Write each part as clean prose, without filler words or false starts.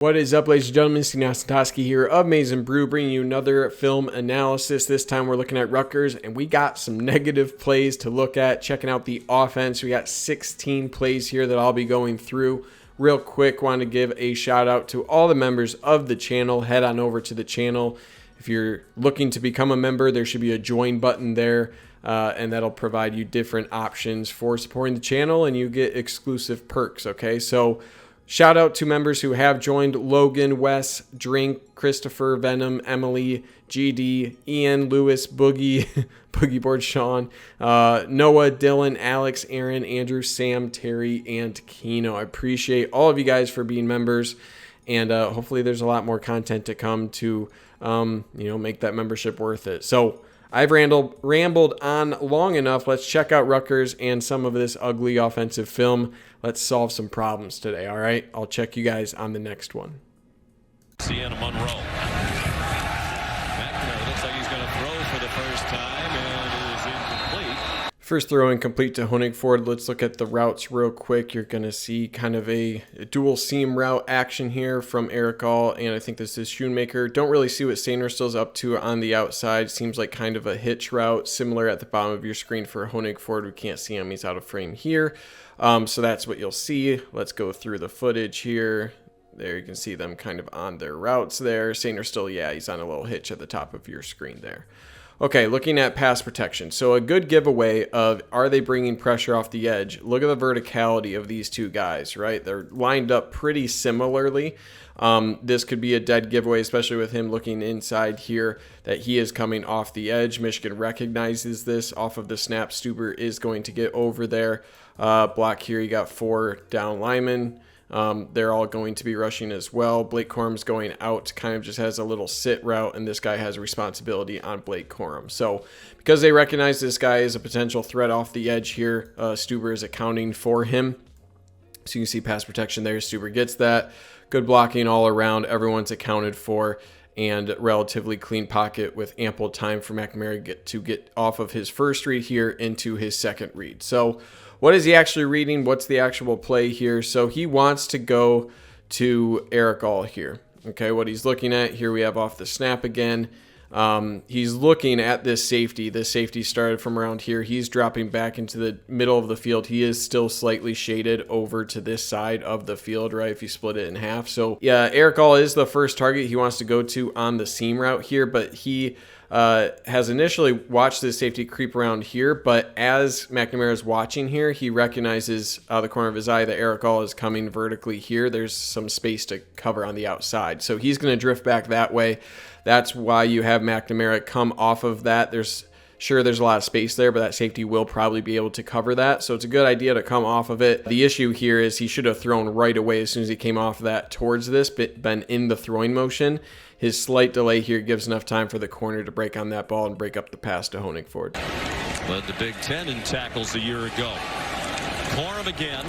What is up, ladies and gentlemen? Steve Nastatoski here of Maize n Brew, bringing you another film analysis. This time we're looking at Rutgers, and we got some negative plays to look at. Checking out the offense, we got 16 plays here that I'll be going through. Real quick, want to give a shout out to all the members of the channel. Head on over to the channel. If you're looking to become a member, there should be a join button there, and that'll provide you different options for supporting the channel, and you get exclusive perks, okay? So shout out to members who have joined: Logan, Wes, Drink, Christopher, Venom, Emily, GD, Ian, Lewis, Boogie, Boogie Board Sean, Noah, Dylan, Alex, Aaron, Andrew, Sam, Terry, and Keno. I appreciate all of you guys for being members, and hopefully there's a lot more content to come to make that membership worth it. So I've rambled on long enough. Let's check out Rutgers and some of this ugly offensive film. Let's solve some problems today, all right? I'll check you guys on the next one. Sienna Monroe. McNamara looks like he's going to throw for the first time, and it is incomplete. First throw incomplete to Honigford. Let's look at the routes real quick. You're going to see kind of a dual seam route action here from Eric All, and I think this is Schoonmaker. Don't really see what Sainristil's up to on the outside. Seems like kind of a hitch route, similar at the bottom of your screen for Honigford. We can't see him. He's out of frame here. So that's what you'll see. Let's go through the footage here. There you can see them kind of on their routes there. Sainristil, yeah, he's on a little hitch at the top of your screen there. Okay, looking at pass protection. So a good giveaway of, are they bringing pressure off the edge? Look at the verticality of these two guys, right? They're lined up pretty similarly. This could be a dead giveaway, especially with him looking inside here, that he is coming off the edge. Michigan recognizes this off of the snap. Stuber is going to get over there. Block here, you got 4 down linemen. They're all going to be rushing as well. Blake Corum's going out, kind of just has a little sit route, and this guy has a responsibility on Blake Corum. So because they recognize this guy as a potential threat off the edge here, Stuber is accounting for him. So you can see pass protection there. Stuber gets that. Good blocking all around. Everyone's accounted for, and relatively clean pocket with ample time for McNamara to get off of his first read here into his second read. So what is he actually reading? What's the actual play here? So he wants to go to Eric All here. Okay, what he's looking at here, we have off the snap again. He's looking at this safety. This safety started from around here. He's dropping back into the middle of the field. He is still slightly shaded over to this side of the field, right, if you split it in half. So yeah, Eric All is the first target he wants to go to on the seam route here, but he has initially watched this safety creep around here, but as McNamara is watching here, he recognizes out of the corner of his eye that Eric All is coming vertically here. There's some space to cover on the outside, so he's going to drift back that way. That's why you have McNamara come off of that. There's a lot of space there, but that safety will probably be able to cover that. So it's a good idea to come off of it. The issue here is he should have thrown right away as soon as he came off of that towards this, but been in the throwing motion. His slight delay here gives enough time for the corner to break on that ball and break up the pass to Honigford. Led the Big Ten in tackles a year ago. Corum again.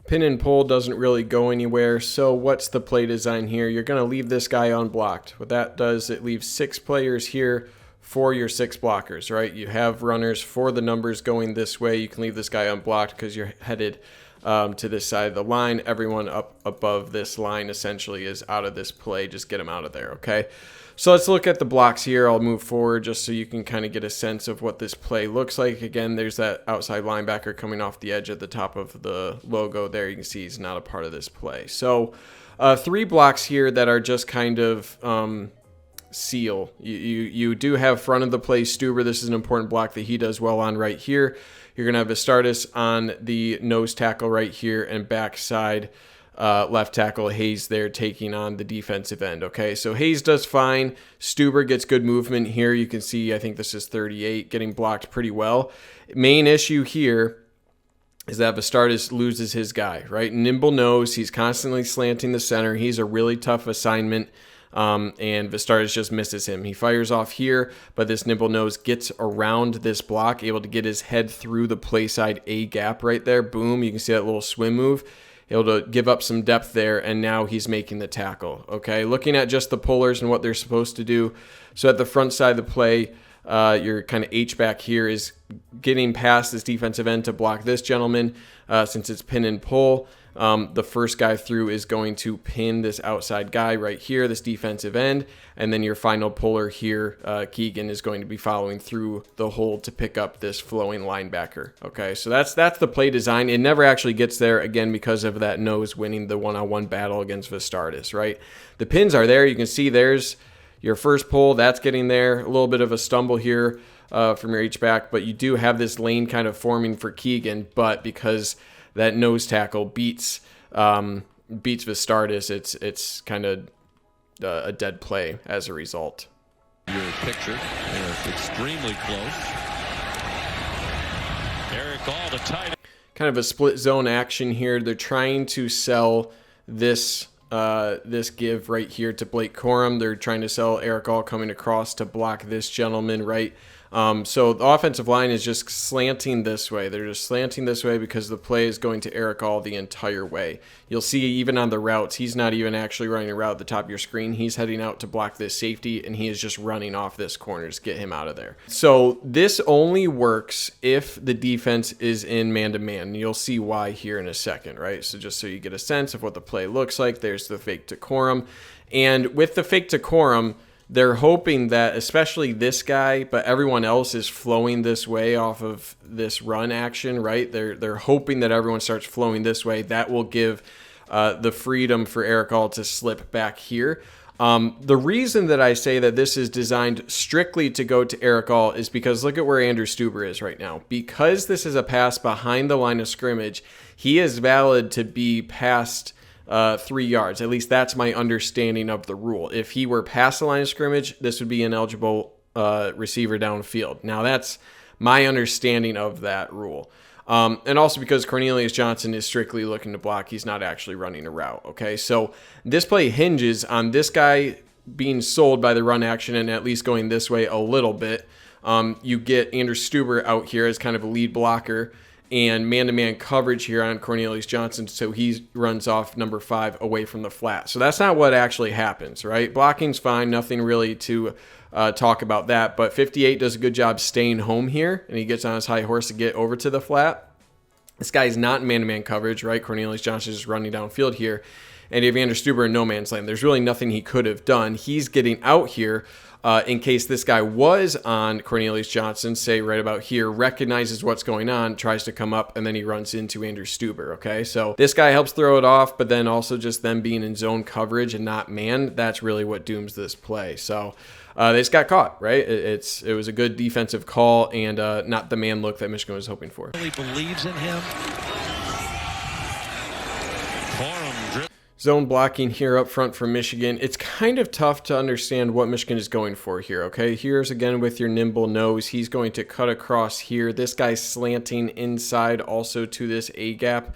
Pin and pull doesn't really go anywhere, so what's the play design here? You're going to leave this guy unblocked. What that does, it leaves 6 players here for your 6 blockers, right? You have runners for the numbers going this way. You can leave this guy unblocked because you're headed to this side of the line. Everyone up above this line essentially is out of this play. Just get them out of there, okay? So let's look at the blocks here. I'll move forward just so you can kind of get a sense of what this play looks like. Again, there's that outside linebacker coming off the edge at the top of the logo there. You can see he's not a part of this play. So 3 blocks here that are just kind of seal. You do have front of the play Stuber. This is an important block that he does well on right here. You're going to have Vistardis on the nose tackle right here, and backside left tackle Hayes there taking on the defensive end. Okay, so Hayes does fine. Stuber gets good movement here. You can see, I think this is 38, getting blocked pretty well. Main issue here is that Vistardis loses his guy, right? Nimble nose. He's constantly slanting the center. He's a really tough assignment. And Vistardis just misses him. He fires off here, but this nimble nose gets around this block, able to get his head through the play side A gap right there. Boom, you can see that little swim move. Able to give up some depth there, and now he's making the tackle. Okay, looking at just the pullers and what they're supposed to do. So at the front side of the play, your kind of H-back here is getting past this defensive end to block this gentleman since it's pin and pull. The first guy through is going to pin this outside guy right here, this defensive end, and then your final puller here, Keegan, is going to be following through the hole to pick up this flowing linebacker. Okay, so that's the play design. It never actually gets there, again, because of that nose winning the one-on-one battle against Vistardis, right? The pins are there. You can see there's your first pull. That's getting there. A little bit of a stumble here from your H-back, but you do have this lane kind of forming for Keegan, but because that nose tackle beats Vistardis, it's kind of a dead play as a result. Your picture, they're extremely close. Eric All to tight. Kind of a split zone action here. They're trying to sell this give right here to Blake Corum. They're trying to sell Eric All coming across to block this gentleman, right? So the offensive line is just slanting this way. They're just slanting this way because the play is going to Eric All the entire way. You'll see even on the routes, he's not even actually running a route at the top of your screen. He's heading out to block this safety, and he is just running off this corner to get him out of there. So this only works if the defense is in man-to-man. You'll see why here in a second, right? So just so you get a sense of what the play looks like, there's the fake to Corum. And with the fake to Corum, they're hoping that especially this guy, but everyone else is flowing this way off of this run action, right? They're hoping that everyone starts flowing this way. That will give the freedom for Eric All to slip back here. The reason that I say that this is designed strictly to go to Eric All is because look at where Andrew Stuber is right now. Because this is a pass behind the line of scrimmage, he is valid to be past 3 yards. At least that's my understanding of the rule. If he were past the line of scrimmage, this would be an eligible receiver downfield. Now that's my understanding of that rule. And also because Cornelius Johnson is strictly looking to block, he's not actually running a route. Okay, so this play hinges on this guy being sold by the run action and at least going this way a little bit. You get Andrew Stuber out here as kind of a lead blocker and man-to-man coverage here on Cornelius Johnson, so he runs off number 5 away from the flat. So that's not what actually happens, right? Blocking's fine, nothing really to talk about that, but 58 does a good job staying home here, and he gets on his high horse to get over to the flat. This guy's not in man-to-man coverage, right? Cornelius Johnson is running downfield here, and you have Andrew Stuber in no man's land. There's really nothing he could have done. He's getting out here in case this guy was on Cornelius Johnson, say right about here, recognizes what's going on, tries to come up, and then he runs into Andrew Stuber, okay? So this guy helps throw it off, but then also just them being in zone coverage and not man, that's really what dooms this play. So they just got caught, right? It was a good defensive call and not the man look that Michigan was hoping for. Really believes in him. Zone blocking here up front for Michigan. It's kind of tough to understand what Michigan is going for here, okay? Here's again with your nimble nose. He's going to cut across here. This guy's slanting inside also to this A-gap.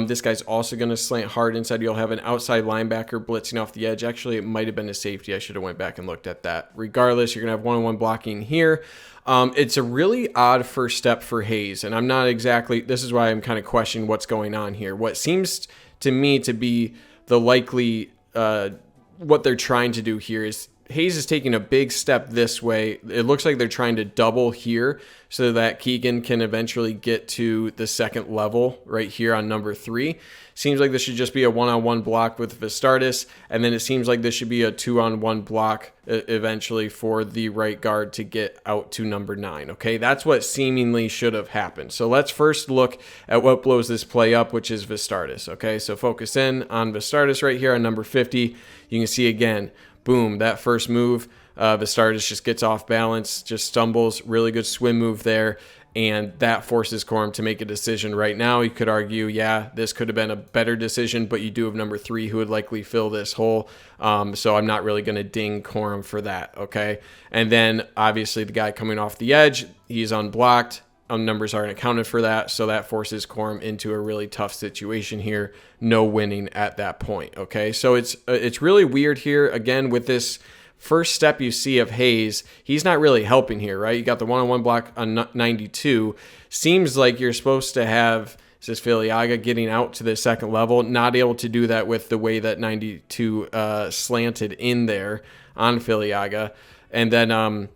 This guy's also going to slant hard inside. You'll have an outside linebacker blitzing off the edge. Actually, it might have been a safety. I should have went back and looked at that. Regardless, you're going to have one-on-one blocking here. It's a really odd first step for Hayes, and I'm not exactly, this is why I'm kind of questioning what's going on here. What seems to me to be the likely, what they're trying to do here is Hayes is taking a big step this way. It looks like they're trying to double here so that Keegan can eventually get to the second level right here on number 3. Seems like this should just be a one-on-one block with Vistardis, and then it seems like this should be a 2-on-1 block eventually for the right guard to get out to number 9. Okay, that's what seemingly should have happened. So let's first look at what blows this play up, which is Vistardis. Okay, so focus in on Vistardis right here on number 50. You can see again, boom, that first move, Vistardis just gets off balance, just stumbles, really good swim move there, and that forces Corum to make a decision right now. You could argue, yeah, this could have been a better decision, but you do have number 3 who would likely fill this hole, so I'm not really going to ding Corum for that, okay? And then, obviously, the guy coming off the edge, he's unblocked. Numbers aren't accounted for that, so that forces Corum into a really tough situation here. No winning at that point, okay? So it's really weird here, again, with this first step you see of Hayes. He's not really helping here, right? You got the one-on-one block on 92. Seems like you're supposed to have, is this Filiaga getting out to the second level, not able to do that with the way that 92 slanted in there on Filiaga. And then,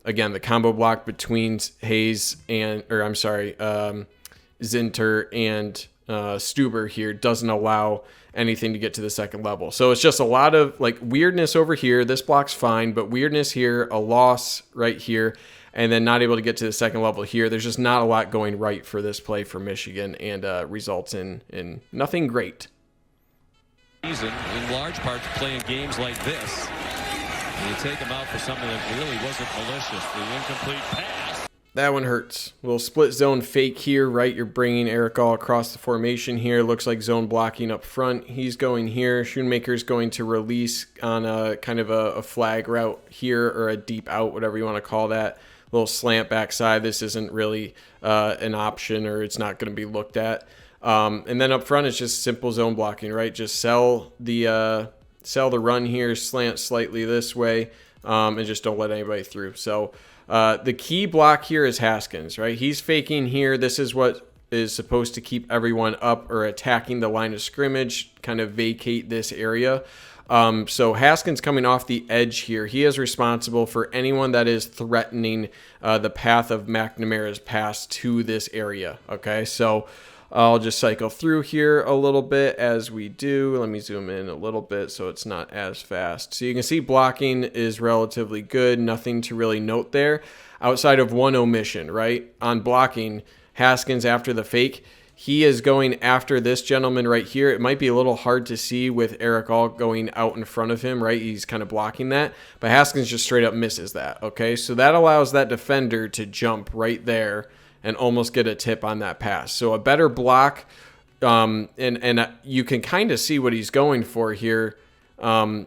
again, the combo block between Hayes and, Zinter and Stuber here doesn't allow anything to get to the second level. So it's just a lot of like weirdness over here. This block's fine, but weirdness here, a loss right here, and then not able to get to the second level here. There's just not a lot going right for this play for Michigan, and results in nothing great. Season in large part to playing games like this. And you take him out for something that really wasn't malicious. The incomplete pass. That one hurts. Little split zone fake here, right? You're bringing Eric all across the formation here. Looks like zone blocking up front. He's going here. Schoonmaker's going to release on a kind of a flag route here, or a deep out, whatever you want to call that. Little slant backside. This isn't really an option, or it's not going to be looked at. And then up front, it's just simple zone blocking, right? Just sell the run here, slant slightly this way, and just don't let anybody through. So the key block here is Haskins, right? He's faking here. This is what is supposed to keep everyone up or attacking the line of scrimmage, kind of vacate this area. So Haskins coming off the edge here. He is responsible for anyone that is threatening the path of McNamara's pass to this area, okay? So I'll just cycle through here a little bit as we do. Let me zoom in a little bit so it's not as fast. So you can see blocking is relatively good. Nothing to really note there outside of one omission, right? On blocking, Haskins after the fake, he is going after this gentleman right here. It might be a little hard to see with Eric All going out in front of him, right? He's kind of blocking that, but Haskins just straight up misses that, okay? So that allows that defender to jump right there and almost get a tip on that pass. So a better block, and you can kind of see what he's going for here. Kind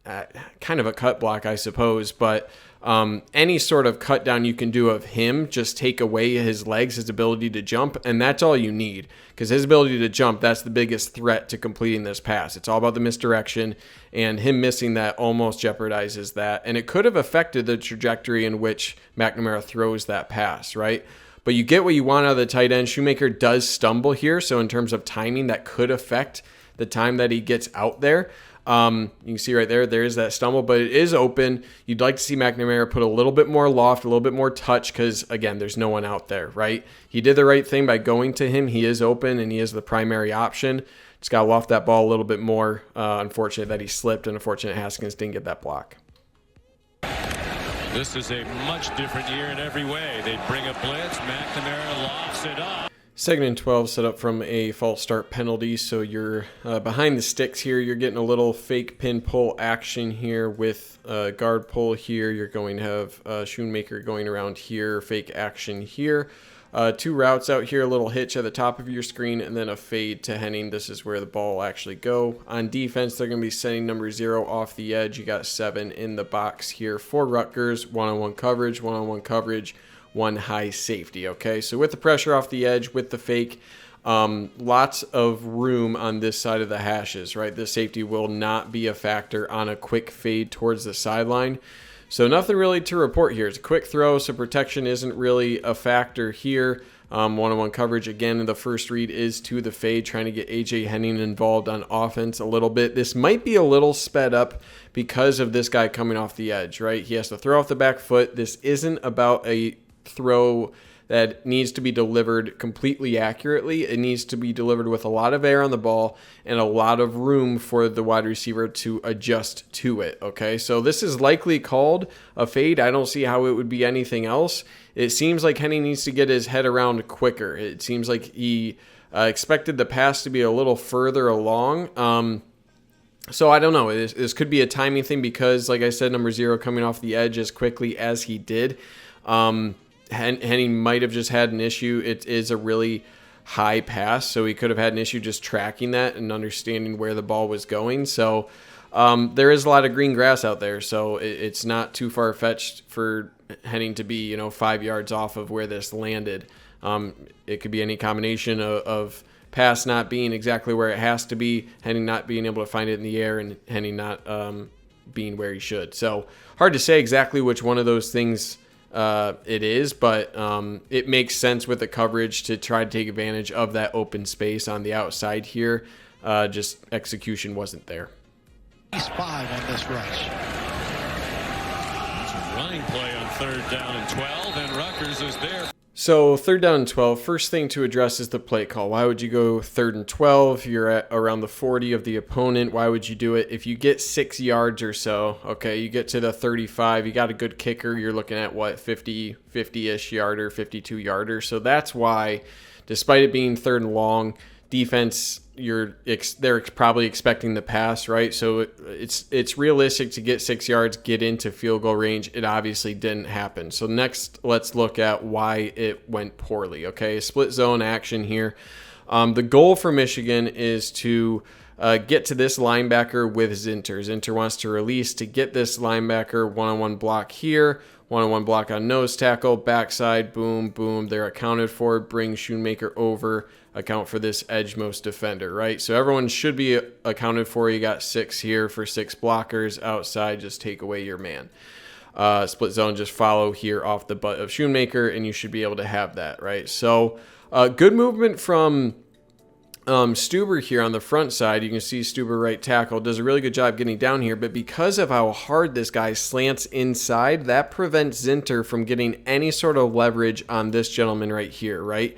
of a cut block, I suppose, but any sort of cut down you can do of him, just take away his legs, his ability to jump, and that's all you need. Because his ability to jump, that's the biggest threat to completing this pass. It's all about the misdirection, and him missing that almost jeopardizes that. And it could have affected the trajectory in which McNamara throws that pass, right? But you get what you want out of the tight end. Schoonmaker does stumble here, so in terms of timing, that could affect the time that he gets out there. You can see right there, there's that stumble, but it is open. You'd like to see McNamara put a little bit more loft, a little bit more touch, because, again, there's no one out there, right? He did the right thing by going to him. He is open, and he is the primary option. Just got to loft that ball a little bit more. Unfortunate that he slipped, and unfortunate Haskins didn't get that block. This is a much different year in every way. They bring a blitz. McNamara lofts it up. Second and 12 set up from a false start penalty. So you're behind the sticks here. You're getting a little fake pin pull action here with guard pull here. You're going to have Schoonmaker going around here, fake action here. Two routes out here, a little hitch at the top of your screen, and then a fade to Henning. This is where the ball will actually go. On defense, they're going to be sending number 0 off the edge. You got 7 in the box here for Rutgers. One-on-one coverage, one high safety, okay? So with the pressure off the edge, with the fake, lots of room on this side of the hashes, right? The safety will not be a factor on a quick fade towards the sideline. So nothing really to report here. It's a quick throw, so protection isn't really a factor here. One-on-one coverage, again, the first read is to the fade, trying to get A.J. Henning involved on offense a little bit. This might be a little sped up because of this guy coming off the edge, right? He has to throw off the back foot. This isn't about a throw that needs to be delivered completely accurately. It needs to be delivered with a lot of air on the ball and a lot of room for the wide receiver to adjust to it, okay? So this is likely called a fade. I don't see how it would be anything else. It seems like Henning needs to get his head around quicker. It seems like he expected the pass to be a little further along. So I don't know. This could be a timing thing because, like I said, number 0 coming off the edge as quickly as he did. Henning might have just had an issue. It is a really high pass, so he could have had an issue just tracking that and understanding where the ball was going. So there is a lot of green grass out there, so it's not too far-fetched for Henning to be 5 yards off of where this landed. It could be any combination of pass not being exactly where it has to be, Henning not being able to find it in the air, and Henning not being where he should. So hard to say exactly which one of those things it is, but it makes sense with the coverage to try to take advantage of that open space on the outside here. Just execution wasn't there. He's 5 on this rush. It's a running play on 3rd down and 12, and Rutgers is there. So 3rd down and 12, first thing to address is the play call. Why would you go 3rd and 12? You're at around the 40 of the opponent. Why would you do it? If you get 6 yards or so, okay, you get to the 35, you got a good kicker, you're looking at what, 50-ish yarder, 52 yarder. So that's why, despite it being 3rd and long, defense, they're probably expecting the pass, right? So it's realistic to get 6 yards, get into field goal range. It obviously didn't happen. So next, let's look at why it went poorly. Okay, split zone action here. The goal for Michigan is to get to this linebacker with Zinter. Zinter wants to release to get this linebacker one-on-one block here, one-on-one block on nose tackle, backside, boom, boom. They're accounted for. Bring Schoonmaker over, account for this edgemost defender, right? So everyone should be accounted for. You got 6 here for 6 blockers. Outside, just take away your man. Split zone, just follow here off the butt of Schoonmaker, and you should be able to have that, right? So good movement from Stuber here on the front side. You can see Stuber right tackle does a really good job getting down here, but because of how hard this guy slants inside, that prevents Zinter from getting any sort of leverage on this gentleman right here, right?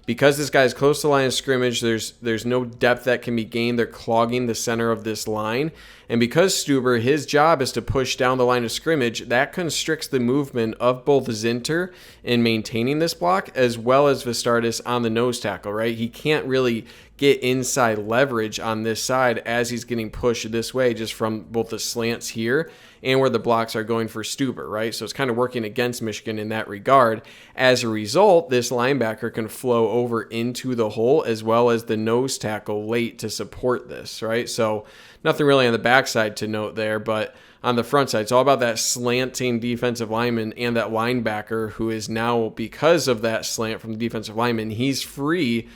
Because this guy is close to the line of scrimmage, there's no depth that can be gained. They're clogging the center of this line. And because Stuber, his job is to push down the line of scrimmage, that constricts the movement of both Zinter in maintaining this block as well as Vistardis on the nose tackle, right? He can't really get inside leverage on this side as he's getting pushed this way just from both the slants here and where the blocks are going for Stuber, right? So it's kind of working against Michigan in that regard. As a result, this linebacker can flow over into the hole as well as the nose tackle late to support this, right? So nothing really on the backside to note there, but on the front side, it's all about that slanting defensive lineman and that linebacker who is now, because of that slant from the defensive lineman, he's free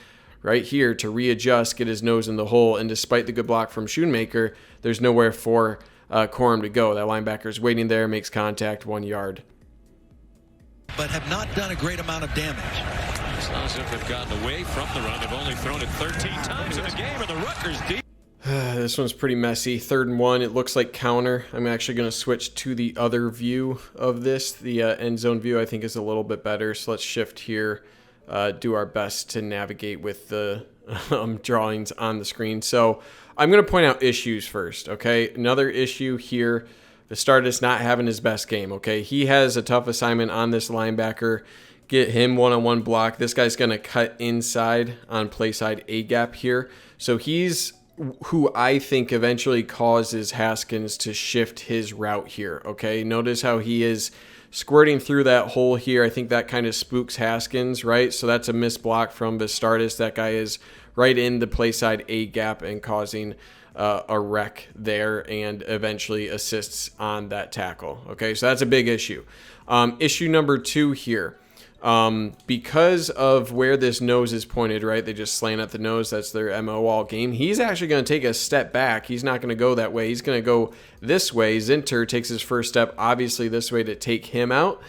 right here to readjust, get his nose in the hole, and despite the good block from Schoonmaker, there's nowhere for Corum to go. That linebacker is waiting there, makes contact, 1 yard. But have not done a great amount of damage. It's not as if they've gotten away from the run. They've only thrown it 13 times in the game, and the Rutgers deep. This one's pretty messy. 3rd and 1, it looks like counter. I'm actually going to switch to the other view of this. The end zone view I think is a little bit better, so let's shift here. Do our best to navigate with the drawings on the screen. So I'm going to point out issues first, okay? Another issue here, Vistardis not having his best game, okay? He has a tough assignment on this linebacker. Get him one-on-one block. This guy's going to cut inside on play side A-gap here. So he's who I think eventually causes Haskins to shift his route here, okay? Notice how he is squirting through that hole here. I think that kind of spooks Haskins, right? So that's a missed block from Vistardis. That guy is right in the play side A gap and causing a wreck there and eventually assists on that tackle. Okay, so that's a big issue. Issue number 2 here. Because of where this nose is pointed, right? They just slant at the nose. That's their MO all game. He's actually going to take a step back. He's not going to go that way. He's going to go this way. Zinter takes his first step, obviously this way to take him out.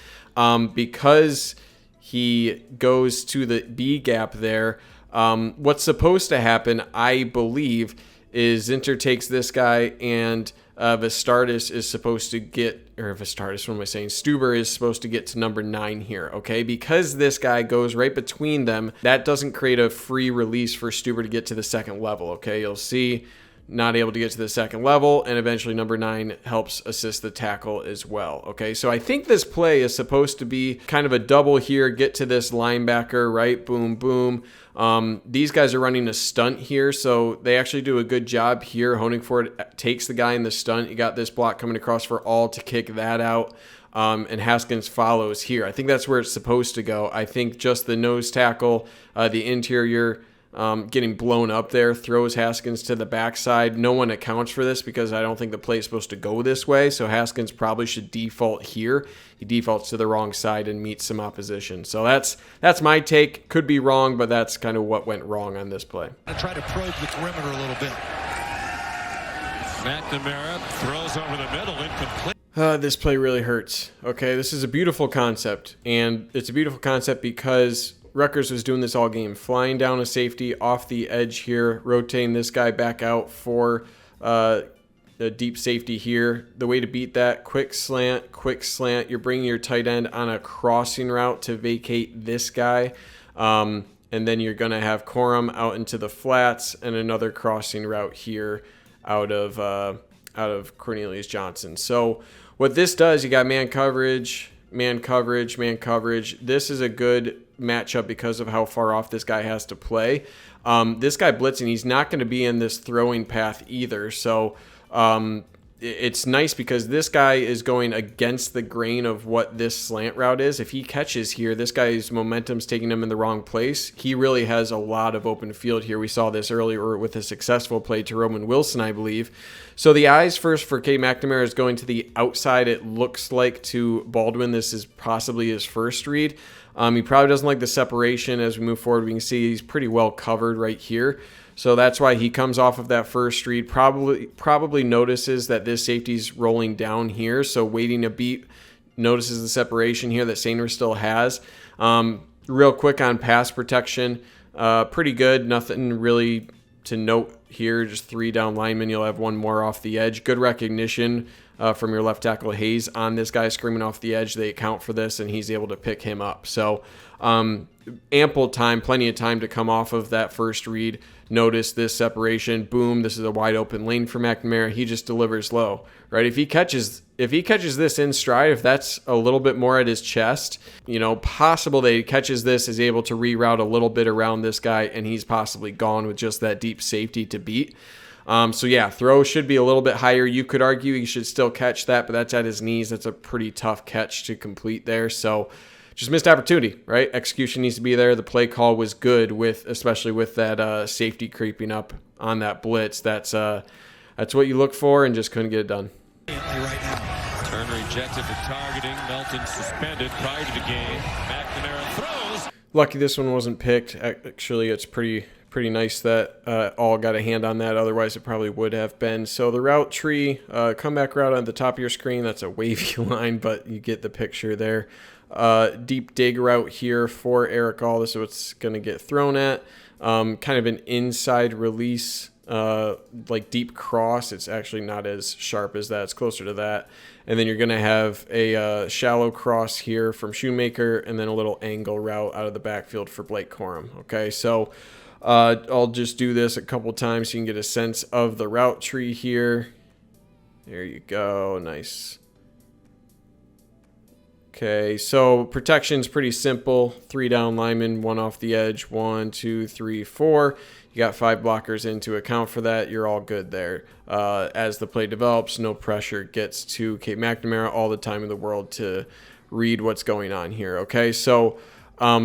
Because he goes to the B gap there. What's supposed to happen, I believe, is Zinter takes this guy and Vistardis is supposed to get, or Vistardis, what am I saying? Stuber is supposed to get to number 9 here, okay? Because this guy goes right between them, that doesn't create a free release for Stuber to get to the second level, okay? You'll see not able to get to the second level, and eventually number 9 helps assist the tackle as well, okay? So I think this play is supposed to be kind of a double here, get to this linebacker, right? Boom, boom. These guys are running a stunt here, so they actually do a good job here. Honigford takes the guy in the stunt. You got this block coming across for all to kick that out, and Haskins follows here. I think that's where it's supposed to go. I think just the nose tackle, the interior getting blown up there throws Haskins to the backside. No one accounts for this because I don't think the play is supposed to go this way, so Haskins probably should default here. He defaults to the wrong side and meets some opposition. So that's my take. Could be wrong, but that's kind of what went wrong on this play. I try to probe the perimeter a little bit. McNamara throws over the middle, incomplete. This play really hurts. Okay, this is a beautiful concept, and it's a beautiful concept because Rutgers was doing this all game, flying down a safety off the edge here, rotating this guy back out for a deep safety here. The way to beat that, quick slant, quick slant. You're bringing your tight end on a crossing route to vacate this guy. And then you're going to have Corum out into the flats and another crossing route here out of Cornelius Johnson. So what this does, you got man coverage, man coverage, man coverage. This is a good matchup because of how far off this guy has to play. This guy blitzing, he's not going to be in this throwing path either. So it's nice because this guy is going against the grain of what this slant route is. If he catches here, this guy's momentum's taking him in the wrong place. He really has a lot of open field here. We saw this earlier with a successful play to Roman Wilson, I believe. So the eyes first for K. McNamara is going to the outside, it looks like, to Baldwin. This is possibly his first read. He probably doesn't like the separation. As we move forward, we can see he's pretty well covered right here. So that's why he comes off of that first read, probably notices that this safety's rolling down here. So waiting a beat, notices the separation here that Sainer still has. Real quick on pass protection, pretty good. Nothing really to note here. Just 3 down linemen. You'll have 1 more off the edge. Good recognition from your left tackle Hayes on this guy screaming off the edge. They account for this, and he's able to pick him up. So ample time, plenty of time to come off of that first read. Notice this separation. Boom, this is a wide open lane for McNamara. He just delivers low, right? If he catches this in stride, if that's a little bit more at his chest, possible that he catches this, is able to reroute a little bit around this guy, and he's possibly gone with just that deep safety to beat. So yeah, throw should be a little bit higher. You could argue he should still catch that, but that's at his knees. That's a pretty tough catch to complete there. So just missed opportunity, right? Execution needs to be there. The play call was good, especially with that safety creeping up on that blitz. That's what you look for, and just couldn't get it done. Right now. Turn rejected for targeting. Melton suspended prior to the game. McNamara throws. Lucky this one wasn't picked. Actually, it's pretty nice that all got a hand on that. Otherwise, it probably would have been. So the route tree, comeback route on the top of your screen. That's a wavy line, but you get the picture there. Deep dig route here for Eric All. This is what's going to get thrown at. Kind of an inside release, like deep cross. It's actually not as sharp as that. It's closer to that. And then you're going to have a shallow cross here from Schoonmaker, and then a little angle route out of the backfield for Blake Corum. Okay, so I'll just do this a couple times so you can get a sense of the route tree here. There you go. Nice. Okay, so protection's pretty simple. 3 down linemen, 1 off the edge. 1, 2, 3, 4. You got 5 blockers in to account for that. You're all good there. As the play develops, no pressure gets to Kate McNamara all the time in the world to read what's going on here. Okay, so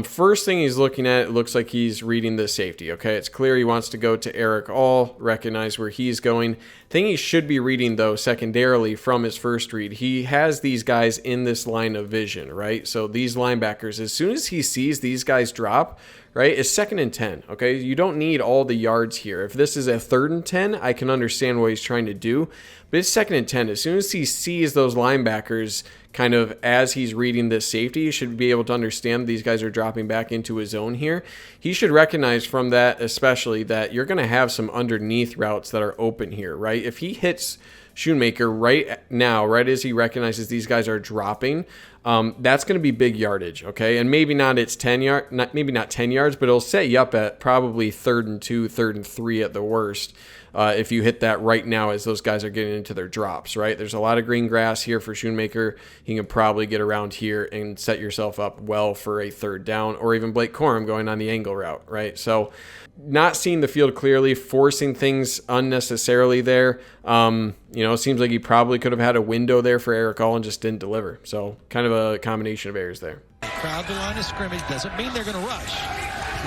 first thing he's looking at, it looks like he's reading the safety. Okay, it's clear he wants to go to Eric All, recognize where he's going. Thing he should be reading, though, secondarily from his first read, he has these guys in this line of vision, right? So these linebackers, as soon as he sees these guys drop, right, it's 2nd and 10, okay? You don't need all the yards here. If this is a 3rd and 10, I can understand what he's trying to do, but it's 2nd and 10. As soon as he sees those linebackers kind of as he's reading this safety, he should be able to understand these guys are dropping back into his zone here. He should recognize from that especially that you're going to have some underneath routes that are open here, right? If he hits Schoonmaker right now, right as he recognizes these guys are dropping, that's going to be big yardage, okay? And maybe not it's 10 not 10 yards, but it'll set you up at probably 3rd and 2, 3rd and 3 at the worst. If you hit that right now as those guys are getting into their drops, right? There's a lot of green grass here for Schoonmaker. He can probably get around here and set yourself up well for a 3rd down, or even Blake Corum going on the angle route, right? So not seeing the field clearly, forcing things unnecessarily there. It seems like he probably could have had a window there for Eric All and just didn't deliver. So kind of a combination of errors there. Crowd the line of scrimmage doesn't mean they're going to rush.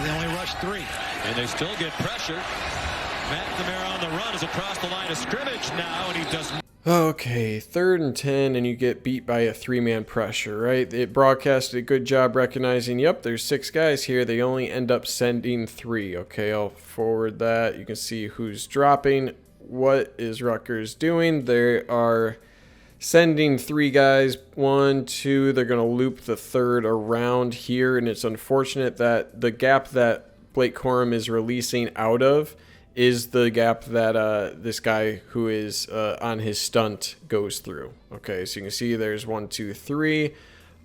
They only rush 3. And they still get pressure. McNamara on the run is across the line of scrimmage now, and he does. Okay, 3rd and 10, and you get beat by a 3-man pressure, right? It broadcasted a good job recognizing, yep, there's 6 guys here. They only end up sending 3. Okay, I'll forward that. You can see who's dropping. What is Rutgers doing? They are sending 3 guys. 1, 2. They're going to loop the 3rd around here, and it's unfortunate that the gap that Blake Corum is releasing out of is the gap that this guy who is on his stunt goes through. Okay, so you can see there's 1, 2, 3.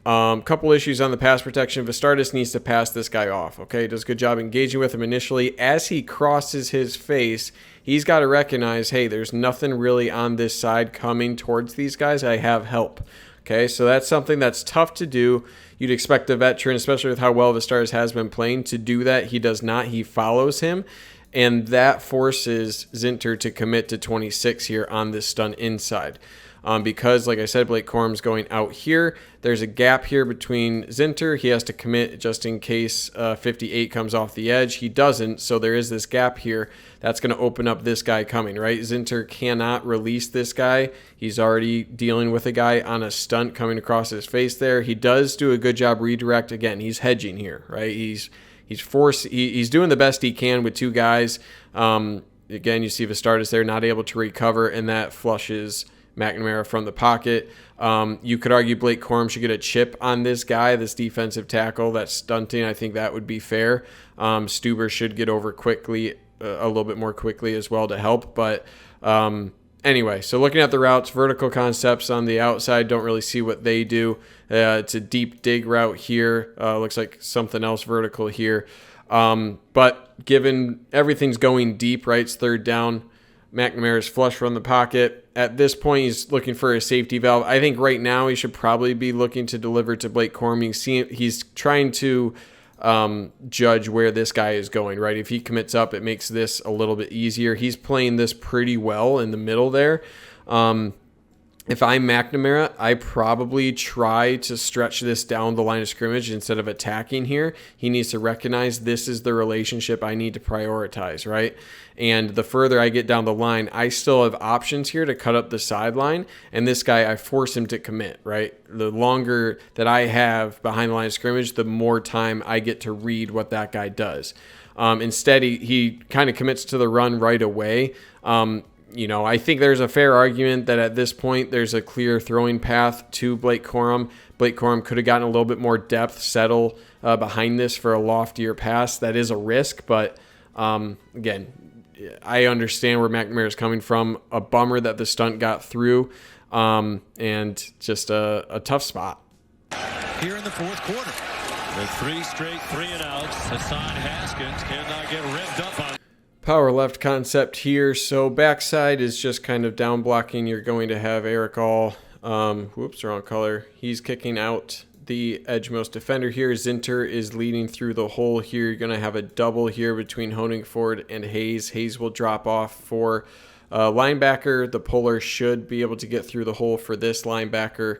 Couple issues on the pass protection. Vistardis needs to pass this guy off. Okay, does a good job engaging with him initially. As he crosses his face, he's got to recognize, hey, there's nothing really on this side coming towards these guys. I have help. Okay, so that's something that's tough to do. You'd expect a veteran, especially with how well Vistardis has been playing, to do that. He does not. He follows him. And that forces Zinter to commit to 26 here on this stunt inside. Because, like I said, Blake Corum's going out here. There's a gap here between Zinter. He has to commit just in case 58 comes off the edge. He doesn't, so there is this gap here. That's going to open up this guy coming, right? Zinter cannot release this guy. He's already dealing with a guy on a stunt coming across his face there. He does do a good job redirect. Again, he's hedging here, right? He's doing the best he can with two guys. Again, you see Vistardis there not able to recover, and that flushes McNamara from the pocket. You could argue Blake Corum should get a chip on this guy, this defensive tackle that's stunting. I think that would be fair. Stuber should get over quickly, a little bit more quickly as well to help. But anyway, so looking at the routes, vertical concepts on the outside, don't really see what they do. It's a deep dig route here. Looks like something else vertical here. But given everything's going deep, right, it's third down. McNamara's flush from the pocket. At this point, he's looking for a safety valve. I think right now he should probably be looking to deliver to Blake Corum. You see, he's trying to judge where this guy is going, right? If he commits up, it makes this a little bit easier. He's playing this pretty well in the middle there. If I'm McNamara, I probably try to stretch this down the line of scrimmage instead of attacking here. He needs to recognize this is the relationship I need to prioritize, right? And the further I get down the line, I still have options here to cut up the sideline. And this guy, I force him to commit, right? The longer that I have behind the line of scrimmage, the more time I get to read what that guy does. Instead, he kind of commits to the run right away. I think there's a fair argument that at this point there's a clear throwing path to Blake Corum. Blake Corum could have gotten a little bit more depth, settle behind this for a loftier pass. That is a risk, but again, I understand where McNamara is coming from. A bummer that the stunt got through, and just a tough spot. Here in the fourth quarter. With 3 straight 3-and-outs, Hassan Haskins cannot get revved up on. Power left concept here. So backside is just kind of down blocking. You're going to have Eric All. Whoops, wrong color. He's kicking out the edgemost defender here. Zinter is leading through the hole here. You're going to have a double here between Honigford and Hayes. Hayes will drop off for linebacker. The puller should be able to get through the hole for this linebacker.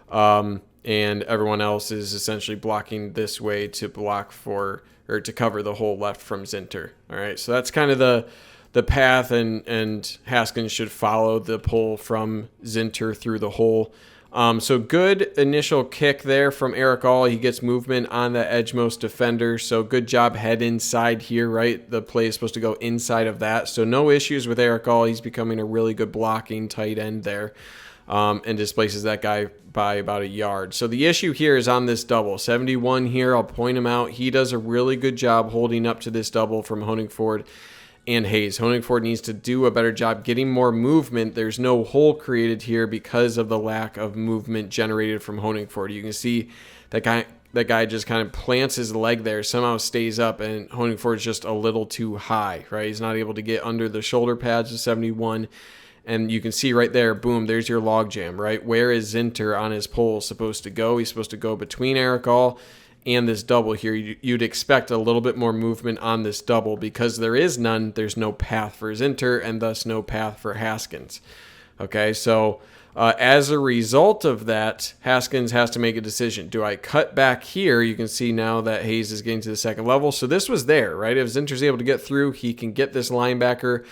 And everyone else is essentially blocking this way to block for or to cover the hole left from Zinter. All right, so that's kind of the path, and Haskins should follow the pull from Zinter through the hole. So good initial kick there from Eric All. He gets movement on the edgemost defender, so good job head inside here, right? The play is supposed to go inside of that, so no issues with Eric All. He's becoming a really good blocking tight end there. And displaces that guy by about a yard. So the issue here is on this double. 71 here, I'll point him out. He does a really good job holding up to this double from Honigford and Hayes. Honigford needs to do a better job getting more movement. There's no hole created here because of the lack of movement generated from Honigford. You can see that guy just kind of plants his leg there, somehow stays up, and Honigford's just a little too high, right? He's not able to get under the shoulder pads of 71. And you can see right there, boom, there's your log jam, right? Where is Zinter on his pole supposed to go? He's supposed to go between Eric All and this double here. You'd expect a little bit more movement on this double because there is none. There's no path for Zinter and thus no path for Haskins. Okay, so as a result of that, Haskins has to make a decision. Do I cut back here? You can see now that Hayes is getting to the second level. So this was there, right? If Zinter's able to get through, he can get this linebacker.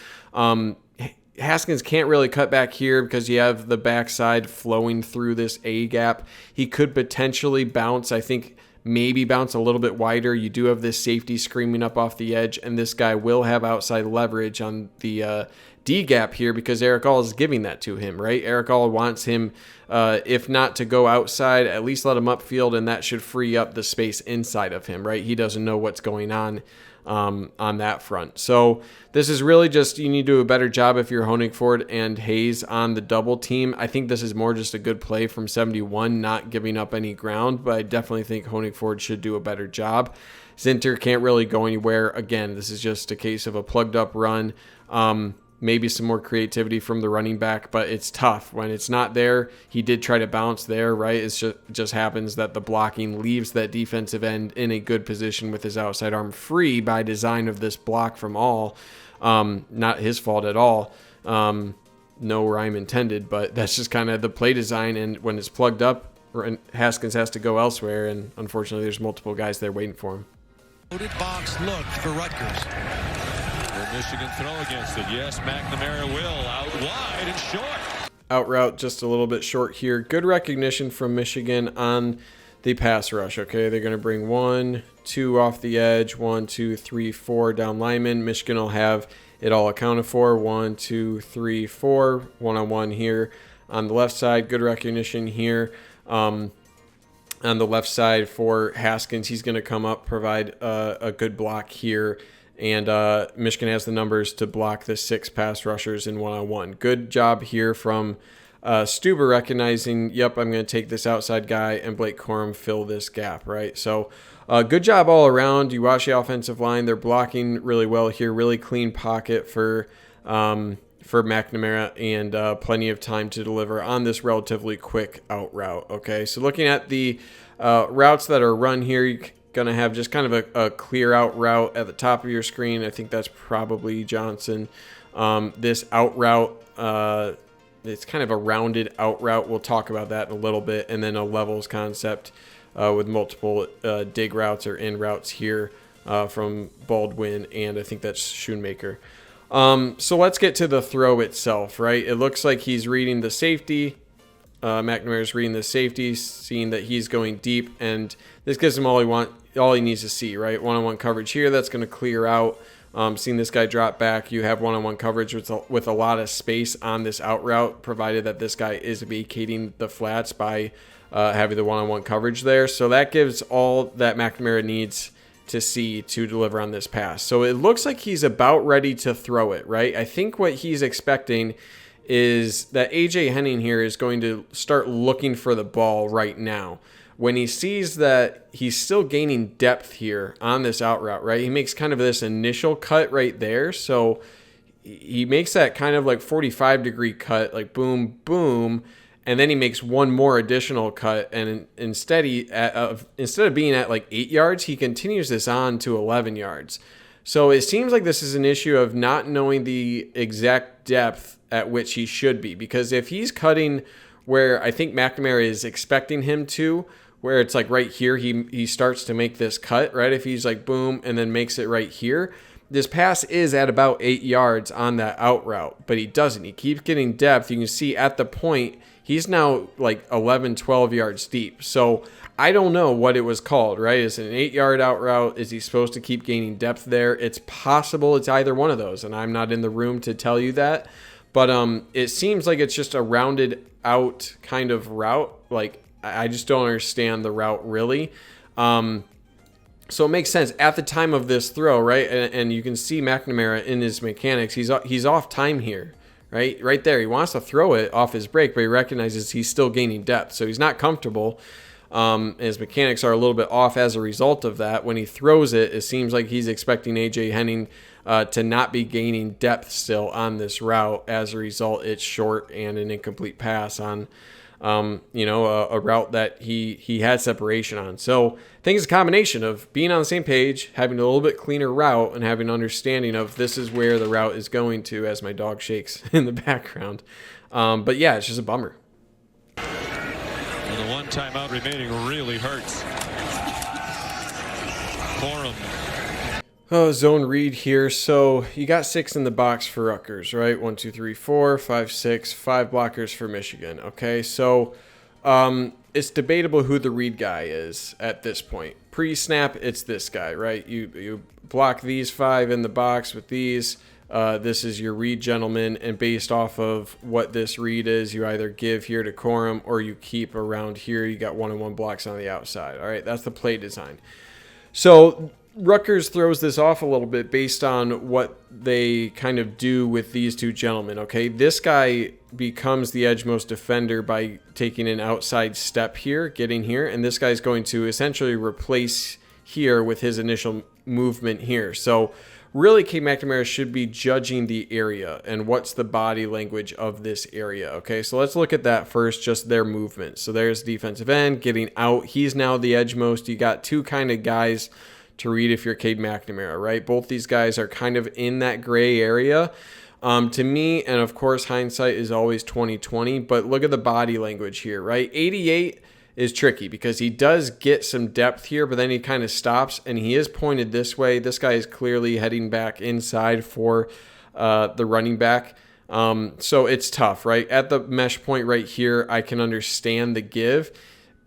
Haskins can't really cut back here because you have the backside flowing through this A gap. He could potentially bounce, I think maybe bounce a little bit wider. You do have this safety screaming up off the edge, and this guy will have outside leverage on the D gap here because Eric All is giving that to him, right? Eric All wants him, if not to go outside, at least let him upfield, and that should free up the space inside of him, right? He doesn't know what's going on on that front. So this is really just, you need to do a better job if you're Honigford and Hayes on the double team. I think this is more just a good play from 71, not giving up any ground, but I definitely think Honigford should do a better job. Zinter can't really go anywhere. Again, this is just a case of a plugged up run. Maybe some more creativity from the running back, but it's tough when it's not there. He did try to bounce there, right? It just happens that the blocking leaves that defensive end in a good position with his outside arm free by design of this block from all. Not his fault at all. No rhyme intended, but that's just kind of the play design. And when it's plugged up, Haskins has to go elsewhere, and unfortunately there's multiple guys there waiting for him. Loaded box look for Rutgers. Will Michigan throw against it? Yes, McNamara will. Out wide and short. Out route just a little bit short here. Good recognition from Michigan on the pass rush. Okay, they're going to bring 1, 2 off the edge, 1, 2, 3, 4 down linemen. Michigan will have it all accounted for. 1, 2, 3, 4, 1-on-1 here on the left side. Good recognition here. On the left side for Haskins, he's going to come up, provide a good block here. And Michigan has the numbers to block the 6 pass rushers in 1-on-1. Good job here from Stuber recognizing, yep, I'm going to take this outside guy and Blake Corum fill this gap, right? So good job all around. You watch the offensive line. They're blocking really well here. Really clean pocket for McNamara and plenty of time to deliver on this relatively quick out route, okay? So looking at the routes that are run here, you're going to have just kind of a clear out route at the top of your screen. I think that's probably Johnson. This out route, it's kind of a rounded out route. We'll talk about that in a little bit. And then a levels concept with multiple dig routes or in routes here from Baldwin, and I think that's Schoonmaker. So let's get to the throw itself, right? It looks like he's reading the safety. McNamara's reading the safety, seeing that he's going deep, and this gives him all he needs to see, right? One-on-one coverage here, that's going to clear out. Seeing this guy drop back, you have one-on-one coverage with a lot of space on this out route, provided that this guy is vacating the flats by having the one-on-one coverage there. So that gives all that McNamara needs to see to deliver on this pass. So it looks like he's about ready to throw it, right? I think what he's expecting is that A.J. Henning here is going to start looking for the ball right now. When he sees that he's still gaining depth here on this out route, right? He makes kind of this initial cut right there. So he makes that kind of like 45-degree cut, like boom, boom, and then he makes one more additional cut, and instead of being at like 8 yards, he continues this on to 11 yards. So it seems like this is an issue of not knowing the exact depth at which he should be, because if he's cutting where I think McNamara is expecting him to, where it's like right here, he starts to make this cut, right? If he's like boom and then makes it right here, this pass is at about 8 yards on that out route, but he doesn't. He keeps getting depth. You can see at the point, he's now like 11, 12 yards deep. So I don't know what it was called, right? Is it an 8-yard out route? Is he supposed to keep gaining depth there? It's possible it's either one of those, and I'm not in the room to tell you that. But it seems like it's just a rounded out kind of route. Like, I just don't understand the route really. So it makes sense at the time of this throw, right? And you can see McNamara in his mechanics. He's off time here, right? Right there. He wants to throw it off his break, but he recognizes he's still gaining depth. So he's not comfortable. His mechanics are a little bit off as a result of that. When he throws it, it seems like he's expecting A.J. Henning to not be gaining depth still on this route. As a result, it's short and an incomplete pass on a route that he had separation on. So I think it's a combination of being on the same page, having a little bit cleaner route, and having an understanding of this is where the route is going to, as my dog shakes in the background. But yeah, it's just a bummer. And the one timeout remaining really hurts. Corum. Oh, zone read here. So you got 6 in the box for Rutgers, right? 1, 2, 3, 4, 5, 6, 5 blockers for Michigan. Okay, so it's debatable who the read guy is at this point. Pre-snap, it's this guy, right? You block these 5 in the box with these. This is your read gentleman, and based off of what this read is, you either give here to Corum or you keep around here. You got 1-on-1 blocks on the outside. All right, that's the play design. So Rutgers throws this off a little bit based on what they kind of do with these two gentlemen, okay? This guy becomes the edgemost defender by taking an outside step here, getting here, and this guy's going to essentially replace here with his initial movement here. So really, Cade McNamara should be judging the area and what's the body language of this area, okay? So let's look at that first, just their movement. So there's defensive end getting out. He's now the edgemost. You got two kind of guys to read if you're Cade McNamara, right? Both these guys are kind of in that gray area. To me, and of course, hindsight is always 20/20, but look at the body language here, right? 88 is tricky because he does get some depth here, but then he kind of stops and he is pointed this way. This guy is clearly heading back inside for the running back. So it's tough, right? At the mesh point right here, I can understand the give.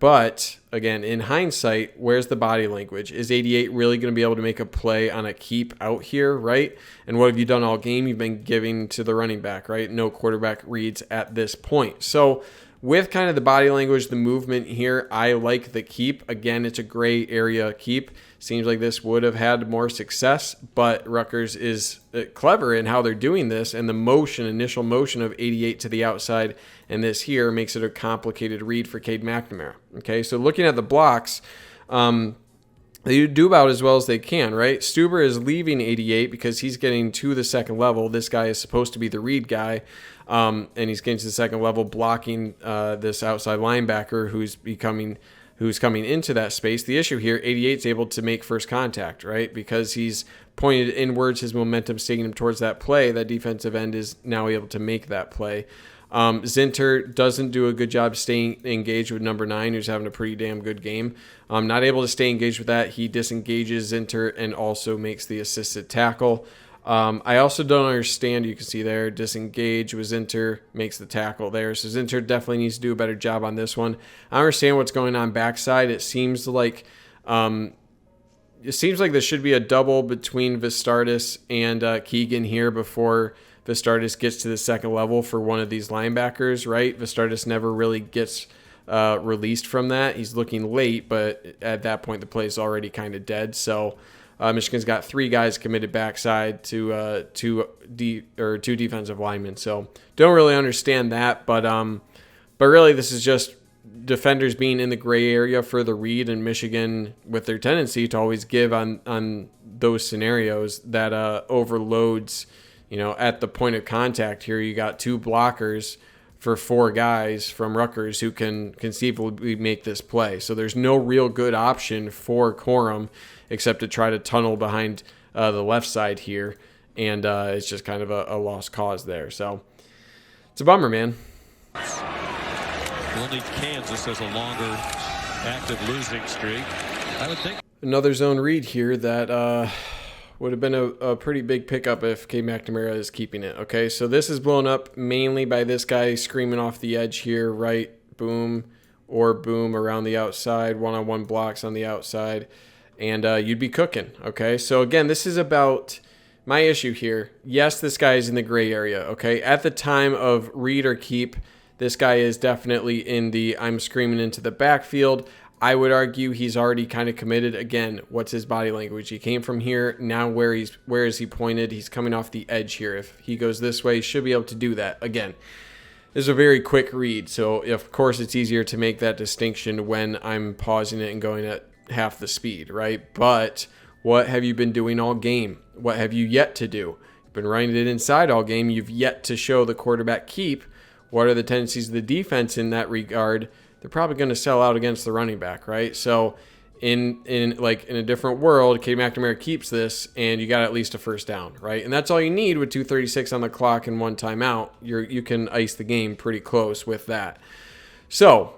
But again, in hindsight, where's the body language? Is 88 really going to be able to make a play on a keep out here, right? And what have you done all game? You've been giving to the running back, right? No quarterback reads at this point. So with kind of the body language, the movement here, I like the keep. Again, it's a gray area keep. Seems like this would have had more success, but Rutgers is clever in how they're doing this, and the motion, initial motion of 88 to the outside and this here makes it a complicated read for Cade McNamara. Okay, so looking at the blocks, they do about as well as they can, right? Stuber is leaving 88 because he's getting to the second level. This guy is supposed to be the read guy, and he's getting to the second level, blocking this outside linebacker who's coming into that space. The issue here, 88 is able to make first contact, right? Because he's pointed inwards, his momentum's taking him towards that play. That defensive end is now able to make that play. Zinter doesn't do a good job staying engaged with number 9, who's having a pretty damn good game. Not able to stay engaged with that. He disengages Zinter and also makes the assisted tackle. I also don't understand, you can see there, disengage with Zinter, makes the tackle there. So Zinter definitely needs to do a better job on this one. I understand what's going on backside. It seems like this should be a double between Vistardis and Keegan here before Vistardis gets to the second level for one of these linebackers, right? Vistardis never really gets released from that. He's looking late, but at that point the play is already kind of dead. So Michigan's got 3 guys committed backside to two defensive linemen. So don't really understand that, but really this is just defenders being in the gray area for the read, and Michigan with their tendency to always give on those scenarios that overloads. At the point of contact here, you got 2 blockers for 4 guys from Rutgers who can conceivably make this play. So there's no real good option for Corum except to try to tunnel behind the left side here. And it's just kind of a lost cause there. So it's a bummer, man. Only Kansas has a longer active losing streak. I would think. Another zone read here that would have been a pretty big pickup if Cade McNamara is keeping it. Okay, so this is blown up mainly by this guy screaming off the edge here, right? Boom or boom around the outside, one-on-one blocks on the outside, and you'd be cooking. Okay, so again, this is about my issue here. Yes, this guy is in the gray area. Okay, at the time of read or keep, this guy is definitely in the I'm screaming into the backfield. I would argue he's already kind of committed. Again, what's his body language? He came from here. Now where is he pointed? He's coming off the edge here. If he goes this way, he should be able to do that. Again, this is a very quick read. So, of course, it's easier to make that distinction when I'm pausing it and going at half the speed, right? But what have you been doing all game? What have you yet to do? You've been running it inside all game. You've yet to show the quarterback keep. What are the tendencies of the defense in that regard? They're probably going to sell out against the running back, right? So in a different world, Cade McNamara keeps this and you got at least a first down, right? And that's all you need with 2:36 on the clock and 1 timeout. You can ice the game pretty close with that. So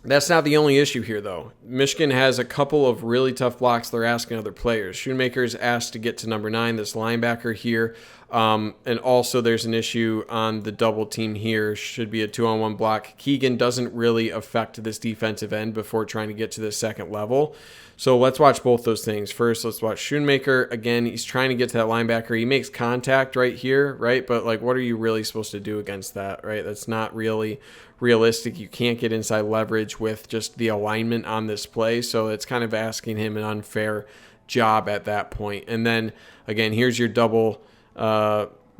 that's not the only issue here, though. Michigan has a couple of really tough blocks they're asking other players. Schoonmaker is asked to get to number 9, this linebacker here. And also there's an issue on the double team here. Should be a 2-on-1 block. Keegan doesn't really affect this defensive end before trying to get to the second level. So let's watch both those things. First, let's watch Schoonmaker. Again, he's trying to get to that linebacker. He makes contact right here, right? But, what are you really supposed to do against that, right? That's not really realistic. You can't get inside leverage with just the alignment on this play. So it's kind of asking him an unfair job at that point. And then, again, here's your double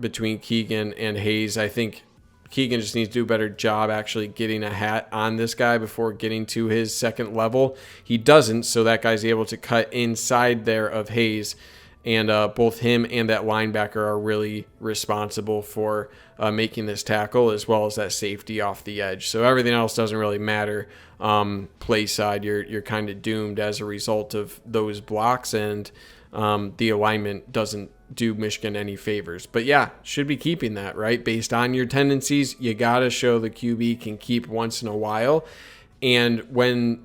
between Keegan and Hayes. I think Keegan just needs to do a better job actually getting a hat on this guy before getting to his second level. He doesn't, so that guy's able to cut inside there of Hayes. And both him and that linebacker are really responsible for making this tackle, as well as that safety off the edge. So everything else doesn't really matter. Play side, you're kind of doomed as a result of those blocks, and the alignment doesn't do Michigan any favors. But yeah, should be keeping that, right? Based on your tendencies, you got to show the QB can keep once in a while. And when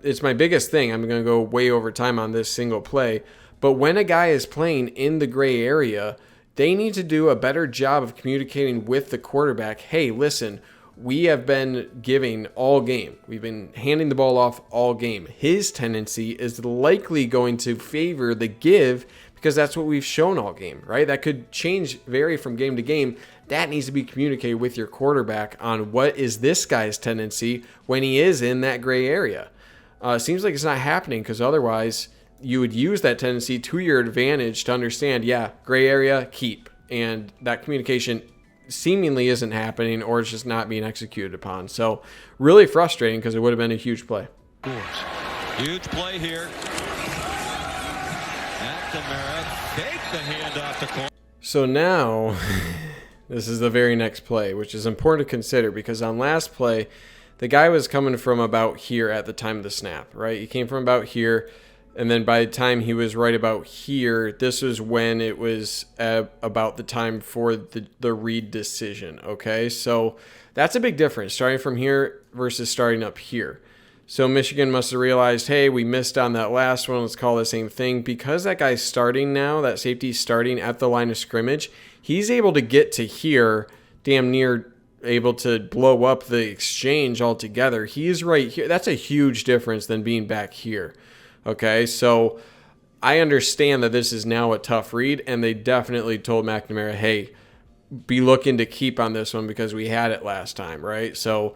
it's my biggest thing, I'm going to go way over time on this single play, but when a guy is playing in the gray area, they need to do a better job of communicating with the quarterback. Hey, listen, we have been giving all game. We've been handing the ball off all game. His tendency is likely going to favor the give because that's what we've shown all game, right? That could vary from game to game. That needs to be communicated with your quarterback on what is this guy's tendency when he is in that gray area. Seems like it's not happening, because otherwise you would use that tendency to your advantage to understand, yeah, gray area, keep. And that communication seemingly isn't happening, or it's just not being executed upon. So really frustrating, because it would have been a huge play. Huge play here. McNamara faked the handoff to corner. So now, this is the very next play, which is important to consider, because on last play, the guy was coming from about here at the time of the snap, right? He came from about here, and then by the time he was right about here, this was when it was about the time for the read decision, okay? So that's a big difference, starting from here versus starting up here. So Michigan must have realized, hey, we missed on that last one. Let's call the same thing. Because that guy's starting now, that safety's starting at the line of scrimmage, he's able to get to here, damn near able to blow up the exchange altogether. He's right here. That's a huge difference than being back here. Okay, so I understand that this is now a tough read, and they definitely told McNamara, hey, be looking to keep on this one because we had it last time, right? So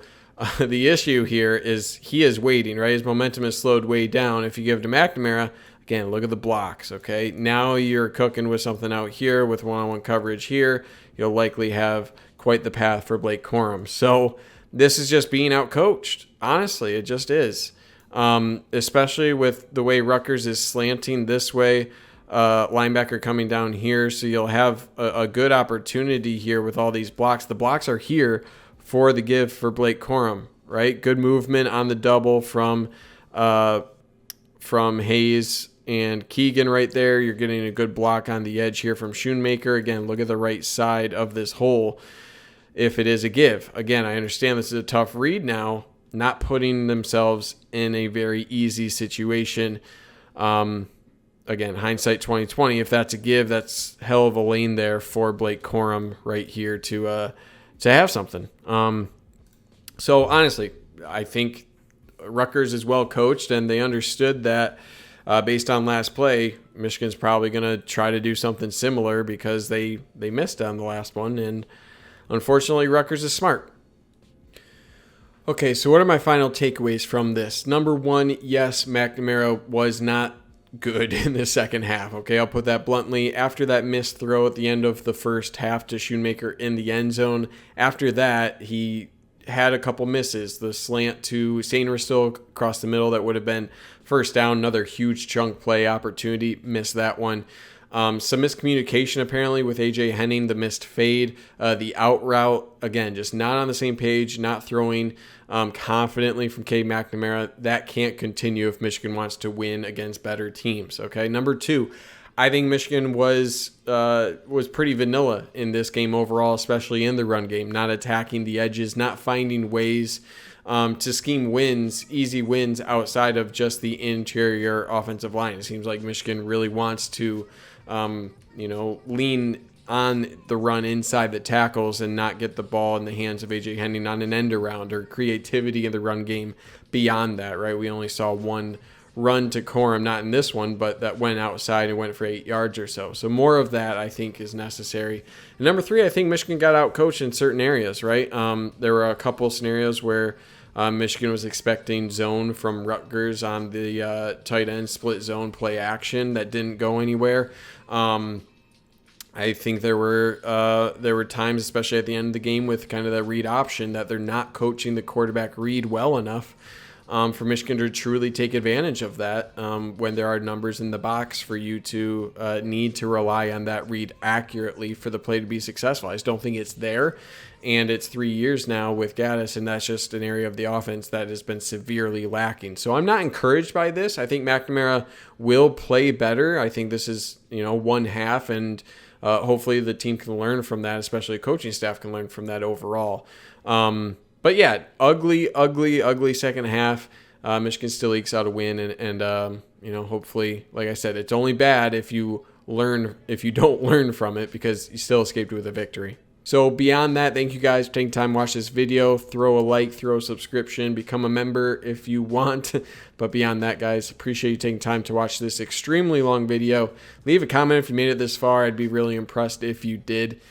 the issue here is he is waiting, right? His momentum is slowed way down. If you give it to McNamara, again, look at the blocks, okay? Now you're cooking with something out here with one-on-one coverage here. You'll likely have quite the path for Blake Corum. So this is just being outcoached. Honestly, it just is. Especially with the way Rutgers is slanting this way, linebacker coming down here. So you'll have a good opportunity here with all these blocks. The blocks are here for the give for Blake Corum, right? Good movement on the double from Hayes and Keegan right there. You're getting a good block on the edge here from Schoonmaker. Again, look at the right side of this hole if it is a give. Again, I understand this is a tough read now, not putting themselves in a very easy situation. Again, hindsight 2020, if that's a give, that's hell of a lane there for Blake Corum right here to have something. So honestly, I think Rutgers is well coached, and they understood that based on last play, Michigan's probably going to try to do something similar because they missed on the last one, and unfortunately, Rutgers is smart. Okay, so what are my final takeaways from this? Number one, yes, McNamara was not good in the second half. Okay, I'll put that bluntly. After that missed throw at the end of the first half to Schoonmaker in the end zone, after that, he had a couple misses. The slant to Sainristil across the middle that would have been first down, another huge chunk play opportunity, missed that one. Some miscommunication apparently with A.J. Henning, the missed fade, the out route, again, just not on the same page, not throwing confidently from Cade McNamara. That can't continue if Michigan wants to win against better teams, okay? Number two, I think Michigan was pretty vanilla in this game overall, especially in the run game, not attacking the edges, not finding ways to scheme wins, easy wins outside of just the interior offensive line. It seems like Michigan really wants to lean on the run inside the tackles and not get the ball in the hands of A.J. Henning on an end around or creativity in the run game beyond that, right? We only saw one run to Corum, not in this one, but that went outside and went for 8 yards or so. So more of that, I think, is necessary. And number 3, I think Michigan got out-coached in certain areas, right? There were a couple scenarios where Michigan was expecting zone from Rutgers on the tight end split zone play action that didn't go anywhere. I think there were times, especially at the end of the game, with kind of the read option, that they're not coaching the quarterback read well enough for Michigan to truly take advantage of that when there are numbers in the box for you to need to rely on that read accurately for the play to be successful. I just don't think it's there, and it's 3 years now with Gaddis, and that's just an area of the offense that has been severely lacking. So I'm not encouraged by this. I think McNamara will play better. I think this is, one half, and hopefully the team can learn from that, especially coaching staff can learn from that overall. But yeah, ugly second half. Michigan still ekes out a win, and hopefully, like I said, it's only bad if you don't learn from it, because you still escaped with a victory. So beyond that, thank you guys for taking time to watch this video. Throw a like, throw a subscription, become a member if you want. But beyond that, guys, appreciate you taking time to watch this extremely long video. Leave a comment if you made it this far. I'd be really impressed if you did.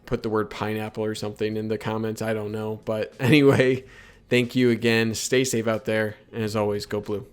Put the word pineapple or something in the comments. I don't know. But anyway, thank you again. Stay safe out there. And as always, go blue.